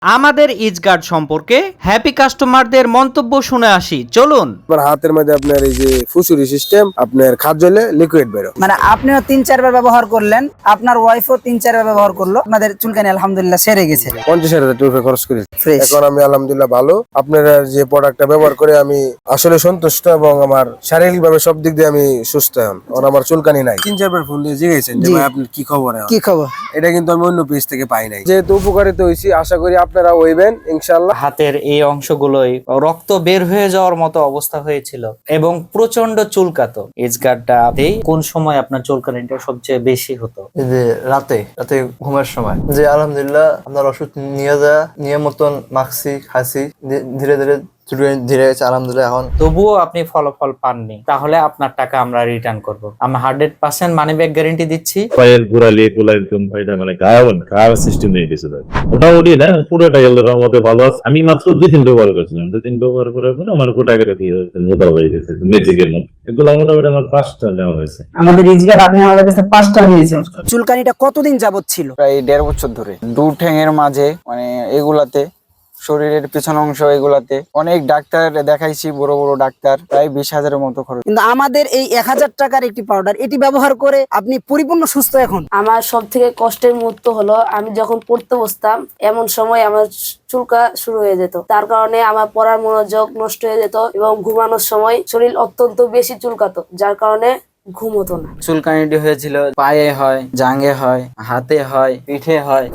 আমাদের ইজগার্ড সম্পর্কে হ্যাপি কাস্টমারদের মন্তব্য শুনে আসি, চলুন। আপনার হাতের মধ্যে আপনার এই যে ফুসুরি সিস্টেম, আপনার খাদ্য জলে লিকুইড বেরো, মানে আপনিও ৩-৪ বার ব্যবহার করলেন, আপনার ওয়াইফও 3-4 বার ব্যবহার করলো, আপনাদের চুলকানি আলহামদুলিল্লাহ সেরে গেছে। 50,000 টাকা খরচ করেছি। Fresh। এখন আমি আলহামদুলিল্লাহ ভালো। আপনারা যে প্রোডাক্টটা ব্যবহার করে আমি আসলে সন্তুষ্ট এবং আমার শারীরিকভাবে সব দিক দিয়ে আমি সুস্থ এখন। আর আমার চুলকানি নাই। 3-4 বার ফোন দিয়ে জিজ্ঞেসেন যে জি। ভাই আপনার কি খবর এখন? কি খবর? এটা কিন্তু আমি অন্য পেজ থেকে পাই নাই। যেহেতু উপকারিত হয়েছি, আশা করি আপনারা হইবেন ইনশাআল্লাহ। হাতের এই অংশগুলোই রক্ত বের হয়ে যাওয়ার মতো অবস্থা হয়েছিল এবং প্রচন্ড চুলকাতো। এজগার্ডটাতেই কোন সময় আপনার চুলকানিটা সবচেয়ে বেশি হতো? এই যে রাতে ঘুমের সময় যে আলহামদুলিল্লাহ আপনার ওষুধ নিয়ে মতন মাখছি খাইছি, ধীরে ধীরে ধীরে গেছে আলহামদুলিল্লাহ। এখন তবুও আপনি ফলাফল পাননি, তাহলে আপনার টাকা আমরা রিটার্ন করব। আমরা 100% মানি ব্যাক গ্যারেন্টি দিচ্ছি। পায়ের গোড়ালি একদম এটা মানে গায়েব সিস্টেম নিয়ে গেছে মোটামুটি না, পুরোটা আল্লাহর রহমতে ভালো আছে। আমি মাত্র 2-3 ব্যবহার করেছিলাম, 2-3 ব্যবহার করার পরে আমার গোটা করে দিয়ে হয়ে গেছে ম্যাজিকের মতো। এগুলো মোটামুটি আমার 5টা নেওয়া হয়েছে। আমাদের ইজগার্ড আপনি আমাদের কাছে 5টা নিয়েছেন। চুলকানিটা কতদিন যাবত ছিল? প্রায় 1.5 বছর ধরে। দু ঠ্যাঙের মাঝে মানে এগুলাতে, শরীরের পিছন অংশ এগুলাতে অনেক ডাক্তার দেখাইছি, বড় বড় ডাক্তার, প্রায় 20,000-এর মতো খরচ। কিন্তু আমাদের এই 1000 টাকার একটি পাউডার, এটি ব্যবহার করে আপনি পরিপূর্ণ সুস্থ এখন। আমার সব থেকে কষ্টের মুহূর্ত হলো আমি যখন পড়তে বসতাম, এমন সময় আমার চুলকা শুরু হয়ে যেত। তার কারণে আমার পড়ার মনোযোগ নষ্ট হয়ে যেত এবং ঘুমানোর সময় শরীর অত্যন্ত বেশি চুলকাতো, যার কারণে ঘুম হতো না। চুলকানিটি হয়েছিল পায়ে হয়, জাঙ্গে হয়, হাতে হয়, পিঠে হয়।